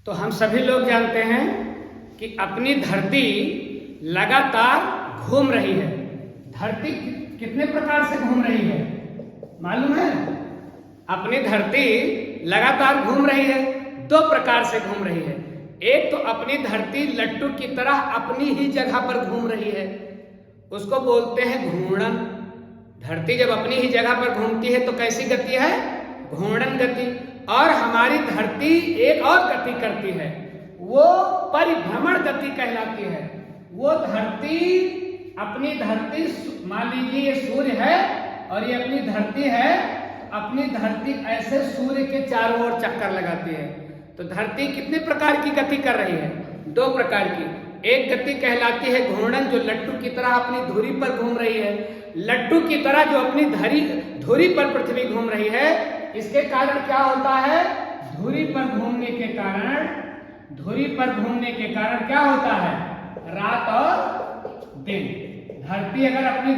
तो हम सभी लोग जानते हैं कि अपनी धरती लगातार घूम रही है। धरती कितने प्रकार से घूम रही है मालूम है? अपनी धरती लगातार घूम रही है, दो प्रकार से घूम रही है। एक तो अपनी धरती लट्टू की तरह अपनी ही जगह पर घूम रही है, उसको बोलते हैं घूर्णन। धरती जब अपनी ही जगह पर घूमती है तो कैसी गति है? घूर्णन गति। और हमारी धरती एक और गति करती है, वो परिभ्रमण गति कहलाती है। वो धरती अपनी धरती, मान लीजिए ये सूर्य है और ये अपनी धरती है, अपनी धरती ऐसे सूर्य के चारों ओर चक्कर लगाती है। तो धरती कितने प्रकार की गति कर रही है? दो प्रकार की। एक गति कहलाती है घूर्णन, जो लट्टू की तरह अपनी धुरी पर घूम रही है। लट्टू की तरह जो अपनी धुरी पर पृथ्वी घूम रही है, इसके कारण क्या होता है? धुरी पर घूमने के कारण क्या होता है? रात और दिन। धरती अगर अपनी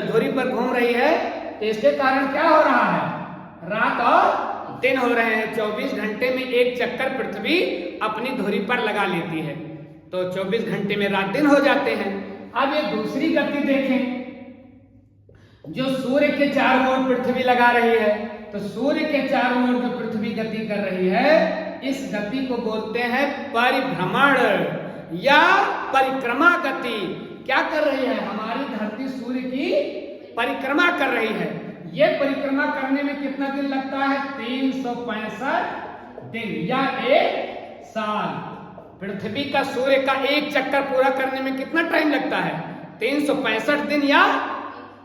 धुरी पर घूम रही है तो इसके कारण क्या हो रहा है? रात और दिन हो रहे हैं। 24 घंटे में एक चक्कर पृथ्वी अपनी धुरी पर लगा लेती है, तो 24 घंटे में रात दिन हो जाते हैं। अब ये दूसरी गति देखें, जो सूर्य के चारों ओर पृथ्वी लगा रही है। तो सूर्य के चारों ओर जो पृथ्वी गति कर रही है, इस गति को बोलते हैं परिभ्रमण या परिक्रमा गति। क्या कर रही है? हमारी धरती सूर्य की परिक्रमा कर रही है। ये परिक्रमा करने में कितना दिन लगता है? 365 दिन या एक साल। पृथ्वी का सूर्य का एक चक्कर पूरा करने में कितना टाइम लगता है? 365 दिन या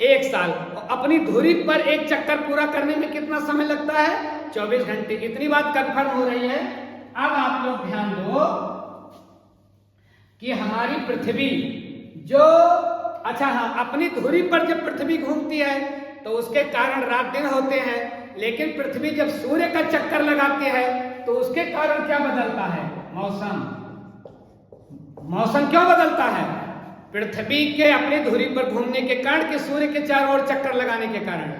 एक साल। अपनी धुरी पर एक चक्कर पूरा करने में कितना समय लगता है? 24 घंटे। इतनी बात कंफर्म हो रही है। अब आप लोग ध्यान दो कि हमारी पृथ्वी जो, अच्छा हाँ, अपनी धुरी पर जब पृथ्वी घूमती है तो उसके कारण रात दिन होते हैं, लेकिन पृथ्वी जब सूर्य का चक्कर लगाती है तो उसके कारण क्या बदलता है? मौसम क्यों बदलता है? पृथ्वी के अपनी धुरी पर घूमने के कारण, कि सूर्य के चारों ओर चक्कर लगाने के कारण।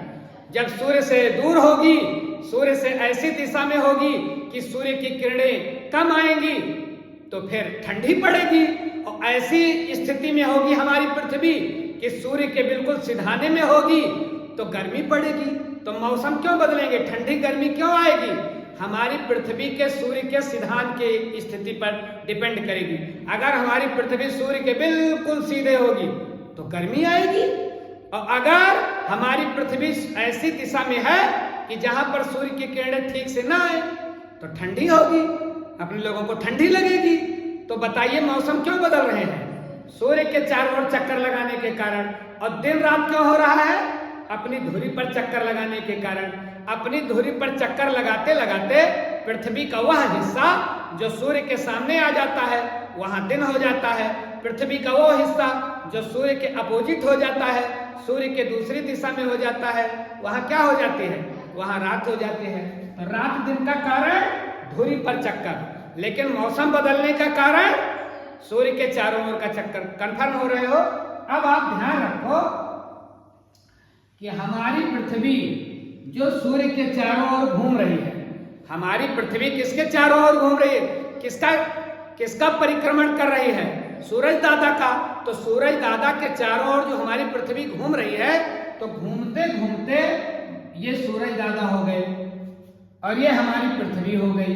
जब सूर्य से दूर होगी, सूर्य से ऐसी दिशा में होगी कि सूर्य की किरणें कम आएंगी, तो फिर ठंडी पड़ेगी। और ऐसी स्थिति में होगी हमारी पृथ्वी कि सूर्य के बिल्कुल सिधाने में होगी तो गर्मी पड़ेगी। तो मौसम क्यों बदलेंगे? ठंडी गर्मी क्यों आएगी? हमारी पृथ्वी के सूर्य के सिधान के स्थिति पर डिपेंड करेगी। अगर हमारी पृथ्वी सूर्य के बिल्कुल सीधे होगी तो गर्मी आएगी, और अगर हमारी पृथ्वी ऐसी दिशा में है कि जहां पर सूर्य की किरणें ठीक से ना आए तो ठंडी होगी, अपने लोगों को ठंडी लगेगी। तो बताइए मौसम क्यों बदल रहे हैं? सूर्य के चारों ओर चक्कर लगाने के कारण। और दिन रात क्यों हो रहा है? अपनी धुरी पर चक्कर लगाने के कारण। अपनी धुरी पर चक्कर लगाते लगाते पृथ्वी का वह हिस्सा जो सूर्य के सामने आ जाता है वहां दिन हो जाता है। पृथ्वी का वो हिस्सा जो सूर्य के अपोजिट हो जाता है, सूर्य के दूसरी दिशा में हो जाता है, वहां क्या हो जाती है? वहां रात हो जाती है। तो रात दिन का कारण धुरी पर चक्कर, लेकिन मौसम बदलने का कारण सूर्य के चारों ओर का चक्कर। कंफर्म हो रहे हो? अब आप ध्यान रखो कि हमारी पृथ्वी जो सूर्य के चारों ओर घूम रही है, हमारी पृथ्वी किसके चारों ओर घूम रही है? किसका परिक्रमण कर रही है? सूरज दादा का। तो सूरज दादा के चारों ओर जो हमारी पृथ्वी घूम रही है, तो घूमते घूमते ये सूरज दादा हो गए और ये हमारी पृथ्वी हो गई।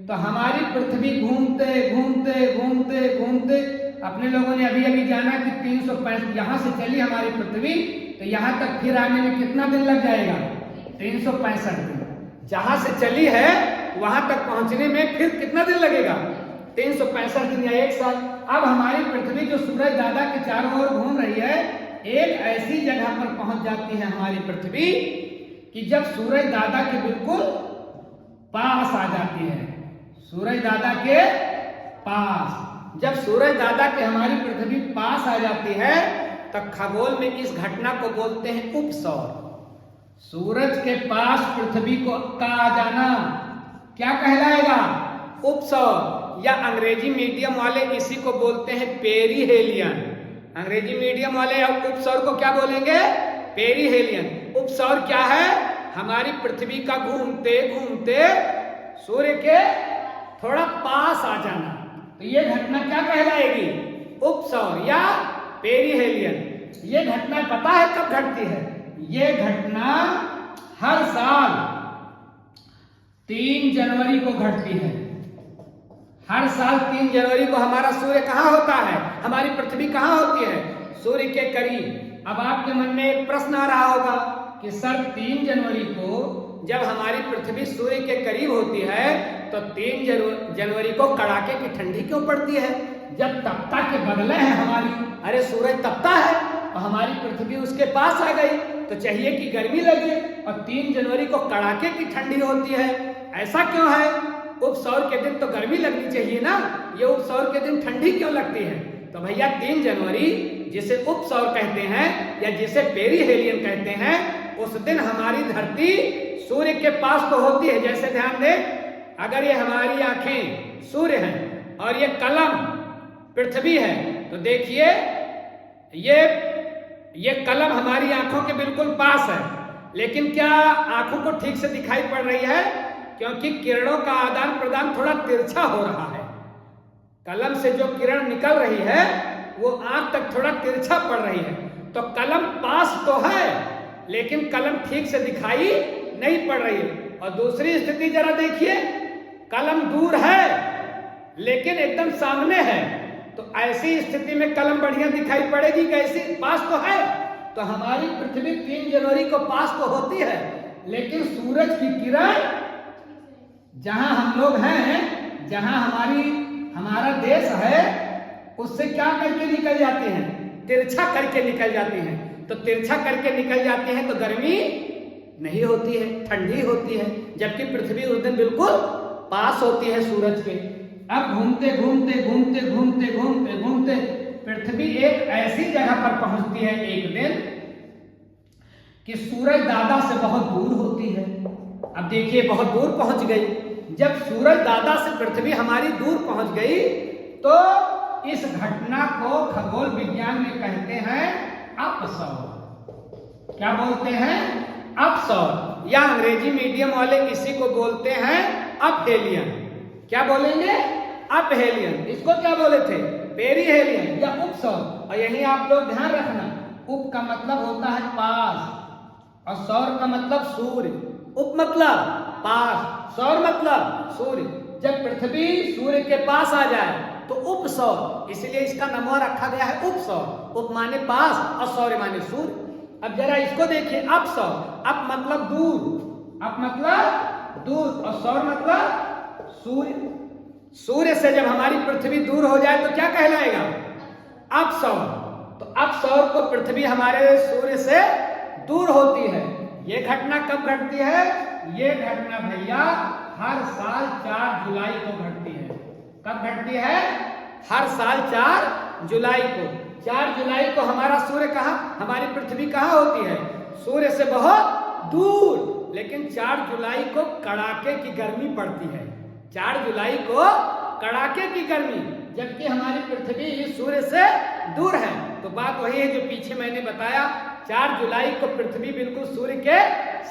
तो हमारी पृथ्वी घूमते घूमते घूमते घूमते, अपने लोगों ने अभी अभी जाना कि 365, यहां से चली हमारी पृथ्वी तो यहां तक फिर आने में कितना दिन लग जाएगा? 365 दिन। जहां से चली है वहां तक पहुंचने में फिर कितना दिन लगेगा? 365 दिन या एक साल। अब हमारी पृथ्वी जो सूरज दादा के चारों ओर घूम रही है, एक ऐसी जगह पर पहुंच जाती है हमारी पृथ्वी कि जब सूरज दादा के बिल्कुल पास आ जाती है। सूरज दादा के पास, जब सूरज दादा के हमारी पृथ्वी पास आ जाती है तब खगोल में इस घटना को बोलते हैं उपसौर। सूरज के पास पृथ्वी का आ जाना क्या कहलाएगा? उपसौर। या अंग्रेजी मीडियम वाले इसी को बोलते हैं पेरीहेलियन। अंग्रेजी मीडियम वाले उपसौर को क्या बोलेंगे? पेरीहेलियन। उपसौर क्या है? हमारी पृथ्वी का घूमते घूमते सूर्य के थोड़ा पास आ जाना, तो ये घटना क्या कहलाएगी? उपसौर या पेरिहेलियन। ये घटना पता है कब घटती है? ये घटना हर साल 3 जनवरी को घटती है। हर साल 3 जनवरी को हमारा सूर्य कहाँ होता है? हमारी पृथ्वी कहाँ होती है? सूर्य के करीब। अब आपके मन में एक प्रश्न आ रहा होगा कि सर 3 जनवरी को जब हमारी पृथ्वी सूर्य के करीब होती है तो 3 जनवरी को कड़ाके की ठंडी क्यों पड़ती है? जब तपता के बदले हैं हमारी, अरे सूरज तपता है और हमारी पृथ्वी उसके पास आ गई तो चाहिए कि गर्मी लगे, और 3 जनवरी को कड़ाके की ठंडी होती है। ऐसा क्यों है? उपसौर के दिन तो गर्मी लगनी चाहिए ना, ये उपसौर के दिन ठंडी क्यों लगती है? तो भैया 3 जनवरी जिसे उपसौर कहते हैं या जिसे पेरिहेलियन कहते हैं, उस दिन हमारी धरती सूर्य के पास तो होती है। जैसे ध्यान दें, अगर ये हमारी आंखें सूर्य हैं और ये कलम पृथ्वी है, तो देखिए ये कलम हमारी आंखों के बिल्कुल पास है, लेकिन क्या आंखों को ठीक से दिखाई पड़ रही है? क्योंकि किरणों का आदान प्रदान थोड़ा तिरछा हो रहा है। कलम से जो किरण निकल रही है वो आंख तक थोड़ा तिरछा पड़ रही है। तो कलम पास तो है लेकिन कलम ठीक से दिखाई नहीं पड़ रही है। और दूसरी स्थिति जरा देखिए, कलम दूर है लेकिन एकदम सामने है, तो ऐसी स्थिति में कलम बढ़िया दिखाई पड़ेगी कैसी? पास तो है। तो हमारी पृथ्वी 3 जनवरी को पास तो होती है, लेकिन सूरज की किरण जहां हम लोग हैं, जहां हमारा देश है, उससे क्या करके निकल जाती हैं? तिरछा करके निकल जाती हैं। तो तिरछा करके निकल जाती हैं तो गर्मी नहीं होती है, ठंडी होती है, जबकि पृथ्वी उस दिन बिल्कुल पास होती है सूरज के। अब घूमते घूमते घूमते घूमते घूमते घूमते पृथ्वी एक ऐसी जगह पर पहुंचती है एक दिन कि सूरज दादा से बहुत दूर होती है। अब देखिए बहुत दूर पहुंच गई। जब सूरज दादा से पृथ्वी हमारी दूर पहुंच गई तो इस घटना को खगोल विज्ञान में कहते हैं अपसौर। क्या बोलते हैं? अपसौर, या अंग्रेजी मीडियम वाले इसी को बोलते हैं अपहेलियन। क्या बोलेंगे? अपहेलियन। इसको क्या बोले थे? पेरिहेलियन या उपसौर। और यही आप लोग ध्यान रखना, उप का मतलब होता है पास और सौर का मतलब सूर्य। उप मतलब पास, सौर मतलब सूर्य। जब पृथ्वी सूर्य के पास आ जाए तो उपसौर, इसलिए इसका नाम रखा गया है उपसौर। उप माने पास और सौर्य माने सूर्य। अब जरा इसको देखिए, अपसौर। अप मतलब दूर, अप मतलब दूर और सौर मतलब सूर्य। सूर्य से जब हमारी पृथ्वी दूर हो जाए तो क्या कहलाएगा? अपसौर। तो अपसौर को पृथ्वी हमारे सूर्य से दूर होती है। ये घटना कब घटती है? ये घटना भैया हर साल 4 जुलाई को घटती है। कब घटती है? हर साल 4 जुलाई को। 4 जुलाई को हमारा सूर्य कहाँ, हमारी पृथ्वी कहाँ होती है? सूर्य से बहुत दूर। लेकिन 4 जुलाई को कड़ाके की गर्मी पड़ती है। 4 जुलाई को कड़ाके की गर्मी, जबकि हमारी पृथ्वी सूर्य से दूर है। तो बात वही है जो पीछे मैंने बताया, 4 जुलाई को पृथ्वी बिल्कुल सूर्य के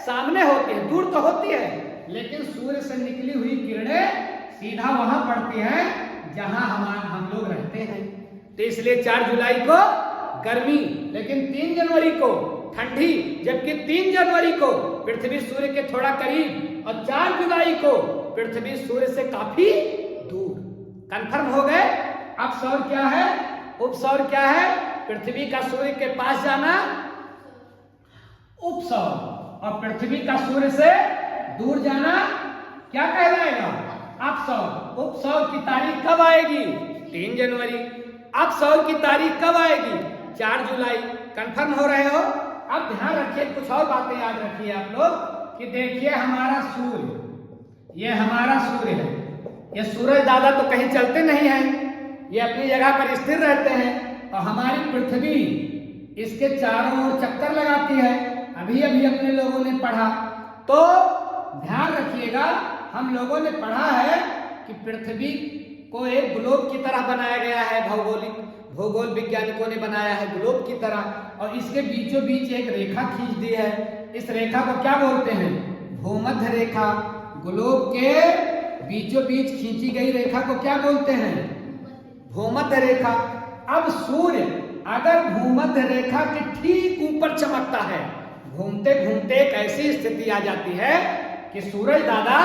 सामने होती है। दूर तो होती है लेकिन सूर्य से निकली हुई किरणें सीधा वहां पड़ती हैं जहां हम लोग रहते हैं। तो इसलिए 4 जुलाई को गर्मी, लेकिन 3 जनवरी को ठंडी, जबकि 3 जनवरी को पृथ्वी सूर्य के थोड़ा करीब और 4 जुलाई को पृथ्वी सूर्य से काफी दूर। कंफर्म हो गए? अपसौर क्या है, उपसौर क्या है? पृथ्वी का सूर्य के पास जाना उपसौर, और पृथ्वी का सूर्य से दूर जाना क्या कहलाएगा? अपसौर। उपसौर की तारीख कब आएगी? 3 जनवरी। अपसौर की तारीख कब आएगी? 4 जुलाई। कंफर्म हो रहे हो? अब ध्यान रखिए, कुछ और बातें याद रखिए आप लोग कि देखिए हमारा सूर्य, ये हमारा सूर्य है। ये सूरज दादा तो कहीं चलते नहीं हैं, ये अपनी जगह पर स्थिर रहते हैं, और हमारी पृथ्वी इसके चारों ओर चक्कर लगाती है। अभी अभी अपने लोगों ने पढ़ा, तो ध्यान रखिएगा, हम लोगों ने पढ़ा है कि पृथ्वी को एक ग्लोब की तरह बनाया गया है। भूगोल वैज्ञानिकों ने बनाया है ग्लोब की तरह, और इसके बीचों बीच एक रेखा खींच दी है। इस रेखा को क्या बोलते हैं? भूमध्य रेखा। ग्लोब के बीचों बीच खींची गई रेखा को क्या बोलते हैं? भूमध्य रेखा। अब सूर्य अगर भूमध्य रेखा के ठीक ऊपर चमकता है, घूमते घूमते एक ऐसी स्थिति आ जाती है कि सूरज दादा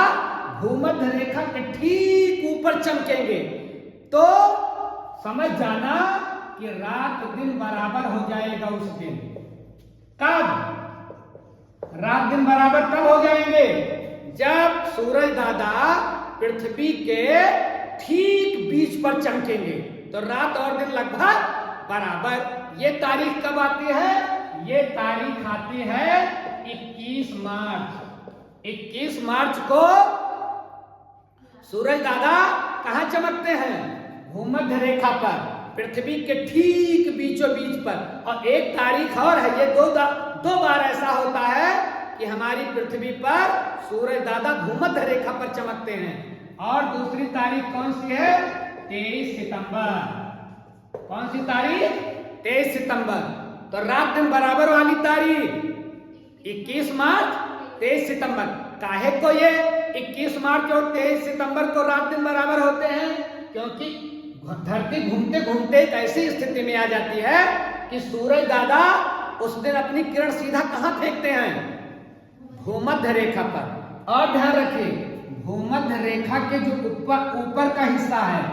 भूमध्य रेखा के ठीक ऊपर चमकेंगे, तो समझ जाना कि रात दिन बराबर हो जाएगा उस दिन। कब? रात दिन बराबर कब हो जाएंगे? जब सूरज दादा पृथ्वी के ठीक बीच पर चमकेंगे, तो रात और दिन लगभग बराबर। ये तारीख कब आती है? ये तारीख आती है 21 मार्च। 21 मार्च को सूरज दादा कहां चमकते हैं? भूमध्य रेखा पर, पृथ्वी के ठीक बीचों बीच पर। और एक तारीख और है, ये दो बार ऐसा होता है कि हमारी पृथ्वी पर सूरज दादा भूमध्य रेखा पर चमकते हैं। और दूसरी तारीख कौन सी है? 23 सितंबर। कौन सी तारीख? 23 सितंबर। तो रात दिन बराबर वाली तारीख 21 मार्च 23 सितंबर। काहे को ये 21 मार्च और 23 सितंबर को रात दिन बराबर होते हैं? क्योंकि धरती घूमते घूमते एक ऐसी स्थिति में आ जाती है कि सूरज दादा उस दिन अपनी किरण सीधा कहां फेंकते हैं? भूमध्य रेखा पर। और ध्यान रखिए, भूमध्य रेखा के जो ऊपर का हिस्सा है,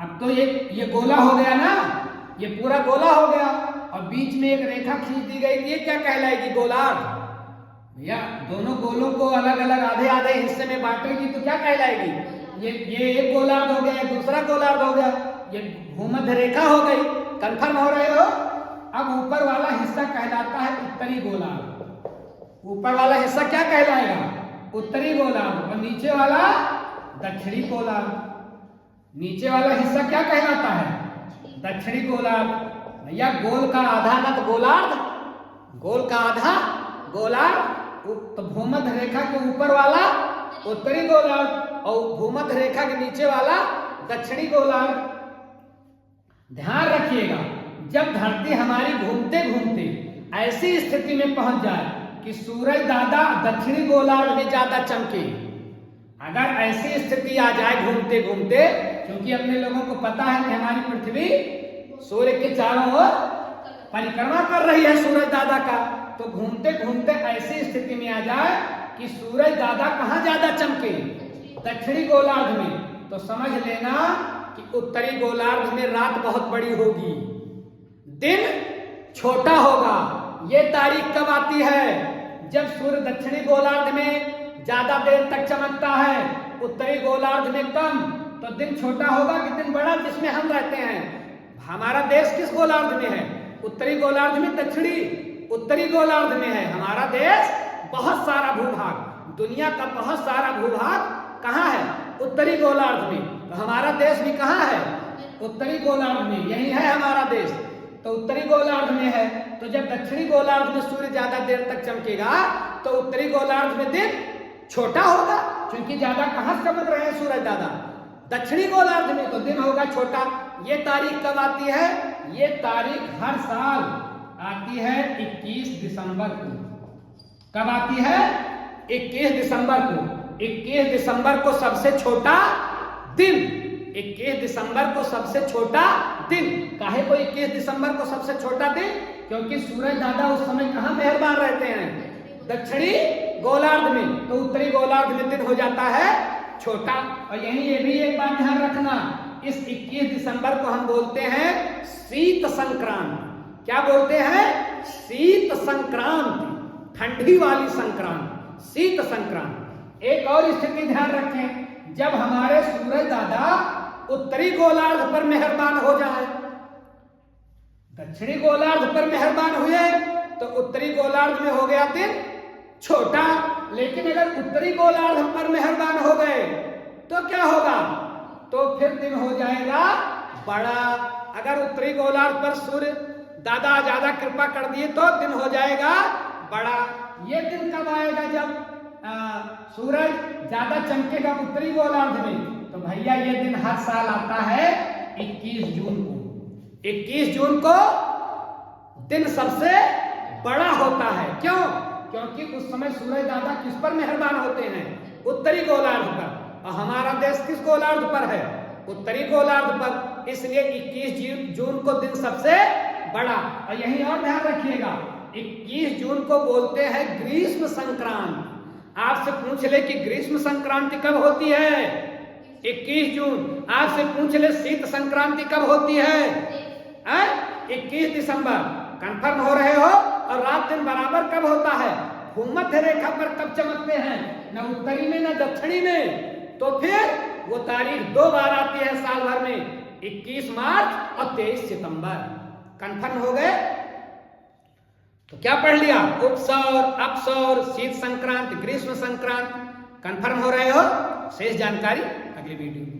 अब तो ये गोला हो गया ना, ये पूरा गोला हो गया, और बीच में एक रेखा खींच दी गई, ये क्या कहलाएगी? गोलार्ध। भैया दोनों गोलों को अलग अलग आधे आधे हिस्से में बांटेगी तो क्या कहलाएगी? ये एक गोलार्ध हो गया, दूसरा गोलार्ध हो गया, ये भूमध्य रेखा हो गई। कंफर्म हो रहे हो? अब ऊपर वाला हिस्सा कहलाता है उत्तरी गोलार्ध। ऊपर वाला हिस्सा क्या कहलाएगा? उत्तरी गोलार्ध। और नीचे वाला दक्षिणी गोलार्ध। नीचे वाला हिस्सा क्या कहलाता है? दक्षिणी गोलार्ध। भैया गोल का आधा ना तो गोलार्ध, गोल का आधा गोलार्ध। तो भूमध्य रेखा के ऊपर वाला उत्तरी गोलार्ध और भूमध्य रेखा के नीचे वाला दक्षिणी गोलार्ध। ध्यान रखिएगा, जब धरती हमारी घूमते घूमते ऐसी स्थिति में पहुंच जाए कि सूरज दादा दक्षिणी गोलार्ध में ज्यादा चमके, अगर ऐसी स्थिति आ जाए घूमते घूमते, क्योंकि अपने लोगों को पता है कि हमारी पृथ्वी सूर्य के चारों ओर परिक्रमा कर रही है सूरज दादा का, तो घूमते घूमते ऐसी स्थिति में आ जाए कि सूरज दादा कहां ज्यादा चमके? दक्षिणी गोलार्ध में, तो समझ लेना कि उत्तरी गोलार्ध में रात बहुत बड़ी होगी, दिन छोटा होगा। ये तारीख कब आती है? जब सूर्य दक्षिणी गोलार्ध में ज्यादा देर तक चमकता है, उत्तरी गोलार्ध में कम, तो दिन छोटा होगा कि दिन बड़ा? जिसमें हम रहते हैं। हमारा देश किस गोलार्ध में है? उत्तरी गोलार्ध में, दक्षिणी उत्तरी गोलार्ध में है हमारा देश। बहुत सारा भूभाग, दुनिया का बहुत सारा भूभाग कहाँ है? उत्तरी गोलार्ध में। तो हमारा देश भी कहाँ है? उत्तरी गोलार्ध में। यही है हमारा देश, तो उत्तरी गोलार्ध में है। तो जब दक्षिणी गोलार्ध में सूर्य ज्यादा देर तक चमकेगा, तो उत्तरी गोलार्ध में दिन छोटा होगा, क्योंकि ज्यादा कहां चमक रहे हैं सूरज दादा? दक्षिणी गोलार्ध में, तो दिन होगा छोटा। ये तारीख कब आती है? ये तारीख हर साल आती है 21 दिसंबर को। कब आती है? 21 दिसंबर को। 21 दिसंबर को सबसे छोटा दिन। 21 दिसंबर को सबसे छोटा दिन। काहे को 21 दिसंबर को सबसे छोटा दिन? क्योंकि सूरज दादा उस समय कहां मेहरबान रहते हैं? दक्षिणी गोलार्ध में। तो उत्तरी गोलार्ध में दिन हो जाता है छोटा। और यही ये भी एक बात ध्यान रखना, इस 21 दिसंबर को हम बोलते हैं शीत संक्रांति। क्या बोलते हैं? शीत संक्रांति, ठंडी वाली संक्रांति, शीत संक्रांति। एक और स्थिति ध्यान रखें, जब हमारे सूरज दादा उत्तरी गोलार्ध पर मेहरबान हो जाए, दक्षिणी गोलार्ध पर मेहरबान हुए, तो उत्तरी गोलार्ध में हो गया दिन छोटा। लेकिन अगर उत्तरी गोलार्ध पर मेहरबान हो गए तो क्या होगा? तो फिर दिन हो जाएगा बड़ा। अगर उत्तरी गोलार्ध पर सूर्य दादा ज्यादा कृपा कर दिए तो दिन हो जाएगा बड़ा। ये दिन कब आएगा? जब सूरज ज्यादा चमकेगा उत्तरी गोलार्ध में। तो भैया ये दिन हर साल आता है 21 जून को। 21 जून को दिन सबसे बड़ा होता है। क्यों? क्योंकि उस समय सूरज दादा किस पर मेहरबान होते हैं? उत्तरी गोलार्ध पर। और हमारा देश किस गोलार्ध पर है? उत्तरी गोलार्ध पर। इसलिए 21 जून को दिन सबसे बड़ा। और यही और ध्यान रखिएगा, 21 जून को बोलते हैं ग्रीष्म संक्रांति। आपसे पूछ ले कि ग्रीष्म संक्रांति कब होती है? 21 जून। आपसे पूछ ले शीत संक्रांति कब होती है? 21 दिसंबर। कंफर्म हो रहे हो? और रात दिन बराबर कब होता है? भूमध्य रेखा पर कब चमकते हैं? न उत्तरी में न दक्षिणी में। तो फिर वो तारीख 2 बार आती है साल भर में, 21 मार्च और 23 सितंबर। कंफर्म हो गए? तो क्या पढ़ लिया? उपसौर, अपसौर, शीत संक्रांति, ग्रीष्म संक्रांति। कंफर्म हो रहे हो? शेष जानकारी अगली वीडियो में।